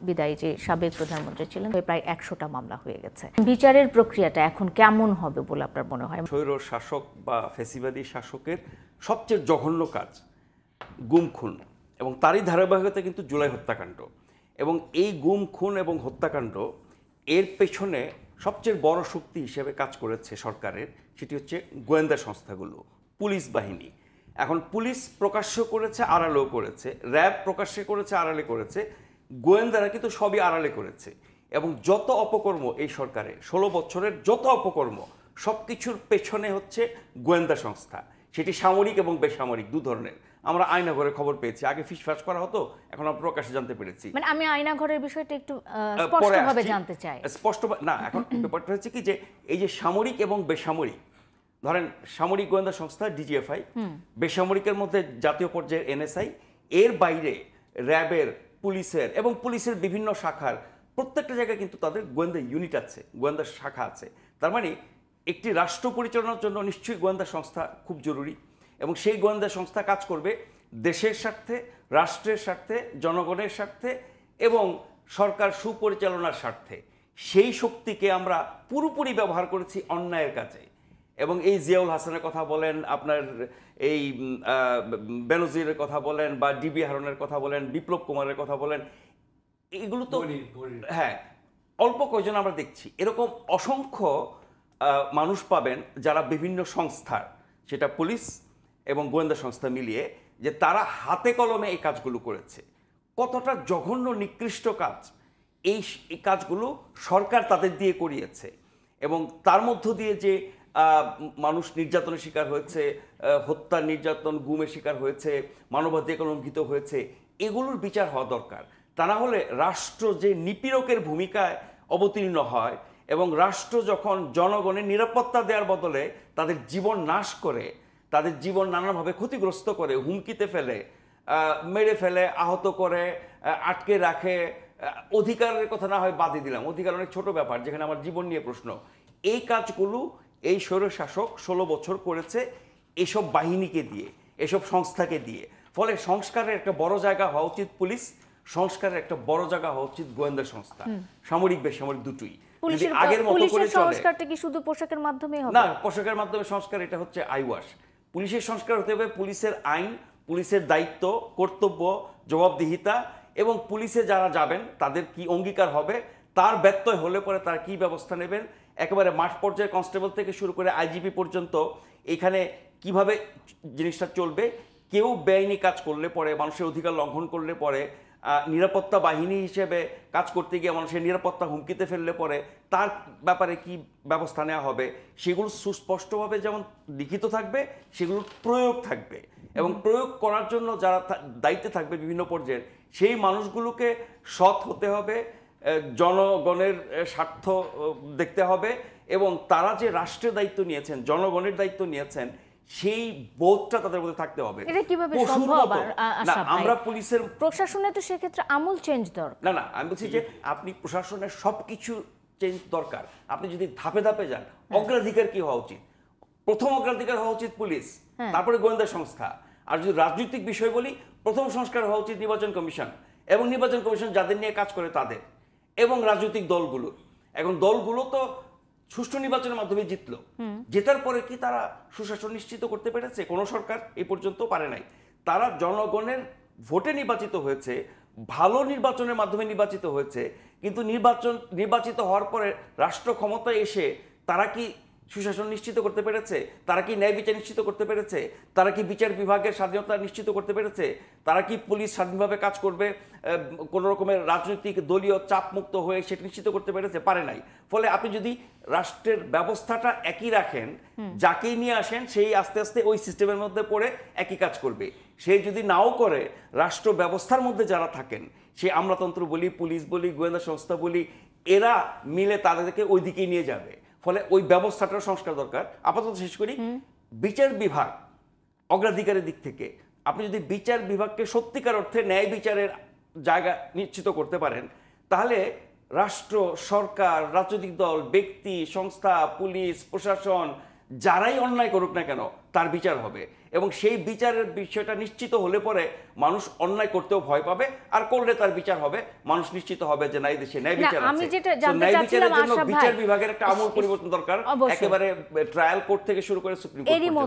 বিদায়ী যে সাবেক প্রধানমন্ত্রী ছিলেন প্রায় ১০০টা মামলা হয়ে গেছে। বিচারের প্রক্রিয়াটা এখন কেমন হবে বলে আপনার মনে হয়? স্বৈর শাসক বা ফ্যাসিবাদী শাসকের সবচেয়ে জঘন্য কাজ গুম খুন, এবং তারই ধারাবাহিকতা কিন্তু জুলাই হত্যাকাণ্ড। এবং এই গুম খুন এবং হত্যাকাণ্ড এর পেছনে সবচেয়ে বড় শক্তি হিসেবে কাজ করেছে সরকারের, সেটি হচ্ছে গোয়েন্দা সংস্থাগুলো, পুলিশ বাহিনী। এখন পুলিশ প্রকাশ্য করেছে, আড়ালেও করেছে, র্যাব প্রকাশ্যে করেছে, আড়ালে করেছে, গোয়েন্দারা কিন্তু সবই আড়ালে করেছে। এবং যত অপকর্ম এই সরকারের 16 বছরের যত অপকর্ম, সব কিছুর পেছনে হচ্ছে গোয়েন্দা সংস্থা, সেটি সামরিক এবং বেসামরিক দু ধরনের। আমরা আয়নাঘরে খবর পেয়েছি, আগে ফিসফাস করা হতো, এখন আমরা প্রকাশ্যে জানতে পেরেছি। মানে আমি আয়নাঘরের বিষয়টা একটু স্পষ্টভাবে জানতে চাই। স্পষ্ট না, এখন ব্যাপারটা হচ্ছে কি যে এই যে সামরিক এবং বেসামরিক, ধরেন সামরিক গোয়েন্দা সংস্থা ডিজিএফআই, বেসামরিকের মধ্যে জাতীয় পর্যায়ের এনএসআই, এর বাইরে র্যাবের, পুলিশের এবং পুলিশের বিভিন্ন শাখার প্রত্যেকটা জায়গায় কিন্তু তাদের গোয়েন্দা ইউনিট আছে, গোয়েন্দা শাখা আছে। তার মানে একটি রাষ্ট্র পরিচালনার জন্য নিশ্চয়ই গোয়েন্দা সংস্থা খুব জরুরি, এবং সেই গোয়েন্দা সংস্থা কাজ করবে দেশের স্বার্থে, রাষ্ট্রের স্বার্থে, জনগণের স্বার্থে এবং সরকার সুপরিচালনার স্বার্থে। সেই শক্তিকে আমরা পুরোপুরি ব্যবহার করেছি অন্যায়ের কাজে। এবং এই জিয়াউল হাসানের কথা বলেন, আপনার এই বেনজিরের কথা বলেন, বা ডিবি হারনের কথা বলেন, বিপ্লব কুমারের কথা বলেন, এগুলো তো হ্যাঁ অল্প কয়জন আমরা দেখছি। এরকম অসংখ্য মানুষ পাবেন যারা বিভিন্ন সংস্থার, সেটা পুলিশ এবং গোয়েন্দা সংস্থা মিলিয়ে, যে তারা হাতে কলমে এই কাজগুলো করেছে। কতটা জঘন্য নিকৃষ্ট কাজ এই কাজগুলো সরকার তাদের দিয়ে করিয়েছে। এবং তার মধ্য দিয়ে যে মানুষ নির্যাতনের শিকার হয়েছে, হত্যা, নির্যাতন, গুমের শিকার হয়েছে, মানবাধিকার লঙ্ঘিত হয়েছে, এগুলোর বিচার হওয়া দরকার। তা না হলে রাষ্ট্র যে নিপীড়কের ভূমিকায় অবতীর্ণ হয়, এবং রাষ্ট্র যখন জনগণের নিরাপত্তা দেওয়ার বদলে তাদের জীবন নাশ করে, তাদের জীবন নানাভাবে ক্ষতিগ্রস্ত করে, হুমকিতে ফেলে, মেরে ফেলে, আহত করে, আটকে রাখে, অধিকারের কথা না হয় বাদই দিলাম, অধিকার অনেক ছোট ব্যাপার, যেখানে আমার জীবন নিয়ে প্রশ্ন, এই কাজগুলো এই স্বৈরশাসক 16 বছর করেছে এসব বাহিনীকে দিয়ে, এসব সংস্থাকে দিয়ে। ফলে সংস্কারের একটা বড় জায়গা হওয়া উচিত পুলিশ, সংস্কারের একটা বড় জায়গা হওয়া উচিত গোয়েন্দা সংস্থা, সামরিক বেসামরিক দুটোই। আগের মতো করে সংস্কারটা কি শুধু পোশাকের মাধ্যমে হবে? না, পোশাকের মাধ্যমে সংস্কার এটা হচ্ছে আইওয়াশ। পুলিশের সংস্কার হতে হবে পুলিশের আইন, পুলিশের দায়িত্ব, কর্তব্য, জবাবদিহিতা, এবং পুলিশে যারা যাবেন তাদের কি অঙ্গীকার হবে, তার ব্যত্যয় হলে পরে তারা কি ব্যবস্থা নেবেন, একেবারে মাঠ পর্যায়ে কনস্টেবল থেকে শুরু করে আইজিপি পর্যন্ত এখানে কিভাবে জিনিসটা চলবে। কেউ বেআইনি কাজ করলে পরে, মানুষের অধিকার লঙ্ঘন করলে পরে, নিরাপত্তা বাহিনী হিসেবে কাজ করতে গিয়ে মানুষের নিরাপত্তা হুমকিতে ফেললে পরে তার ব্যাপারে কি ব্যবস্থা নেওয়া হবে, সেগুলো সুস্পষ্টভাবে যেমন লিখিত থাকবে, সেগুলোর প্রয়োগ থাকবে। এবং প্রয়োগ করার জন্য যারা দায়িত্বে থাকবে বিভিন্ন পর্যায়ের, সেই মানুষগুলোকে সৎ হতে হবে, জনগণের স্বার্থ দেখতে হবে, এবং তারা যে রাষ্ট্রের দায়িত্ব নিয়েছেন, জনগণের দায়িত্ব নিয়েছেন, সেই বোধটা তাদের মধ্যে থাকতে হবে। এটা কিভাবে সম্ভব? না, আমরা পুলিশের প্রশাসনে তো সেক্ষেত্রে আমূল চেঞ্জ দরকার। না, আমি বলছি যে আপনি প্রশাসনের সবকিছু চেঞ্জ দরকার। আপনি যদি ধাপে ধাপে যান, অগ্রাধিকার কি হওয়া উচিত? প্রথম অগ্রাধিকার হওয়া উচিত পুলিশ, তারপরে গোয়েন্দা সংস্থা। আর যদি রাজনৈতিক বিষয় বলি, প্রথম সংস্কার হওয়া উচিত নির্বাচন কমিশন, এবং নির্বাচন কমিশন যাদের নিয়ে কাজ করে তাদের, এবং রাজনৈতিক দলগুলো। এখন দলগুলো তো সুষ্ঠু নির্বাচনের মাধ্যমে জিতলো, জেতার পরে কি তারা সুশাসন নিশ্চিত করতে পেরেছে? কোনো সরকার এই পর্যন্ত পারে নাই। তারা জনগণের ভোটে নির্বাচিত হয়েছে, ভালো নির্বাচনের মাধ্যমে নির্বাচিত হয়েছে, কিন্তু নির্বাচিত হওয়ার পরে রাষ্ট্র ক্ষমতায় এসে তারা কি সুশাসন নিশ্চিত করতে পেরেছে? তারা কি ন্যায় বিচার নিশ্চিত করতে পেরেছে? তারা কি বিচার বিভাগের স্বাধীনতা নিশ্চিত করতে পেরেছে? তারা কি পুলিশ স্বাধীনভাবে কাজ করবে, কোনো রকমের রাজনৈতিক দলীয় চাপ মুক্ত হয়ে সেটা নিশ্চিত করতে পেরেছে? পারে নাই। ফলে আপনি যদি রাষ্ট্রের ব্যবস্থাটা একই রাখেন, যাকেই নিয়ে আসেন সেই আস্তে আস্তে ওই সিস্টেমের মধ্যে পড়ে একই কাজ করবে। সে যদি নাও করে, রাষ্ট্র ব্যবস্থার মধ্যে যারা থাকেন, সে আমলাতন্ত্র বলি, পুলিশ বলি, গোয়েন্দা সংস্থা বলি, এরা মিলে তাদেরকে ওই দিকেই নিয়ে যাবে। ফলে ওই ব্যবস্থাটার সংস্কার দরকার। আপাতত শেষ করি, বিচার বিভাগ অগ্রাধিকারের দিক থেকে আপনি যদি বিচার বিভাগকে সত্যিকার অর্থে ন্যায় বিচারের জায়গা নিশ্চিত করতে পারেন, তাহলে রাষ্ট্র, সরকার, রাজনৈতিক দল, ব্যক্তি, সংস্থা, পুলিশ, প্রশাসন, যারাই অন্যায় করুক না কেন তার বিচার হবে। এবং সেই বিচারের বিষয়টা নিশ্চিত হলে পরে মানুষ অন্যায় করতেও ভয় পাবে, আর করলে তার বিচার হবে, মানুষ নিশ্চিত হবে যে না এই দেশে ন্যায় বিচার আমি আছে। যেটা So, জানতে ন্যায় চাচ্ছিলাম বিচারের জন্য আশরাফ ভাই, বিচার বিভাগের একটা আমূল পরিবর্তন দরকার, অবশ্যই। একেবারে ট্রায়াল কোর্ট থেকে শুরু করে সুপ্রিম কোর্ট এরই পর্যন্ত।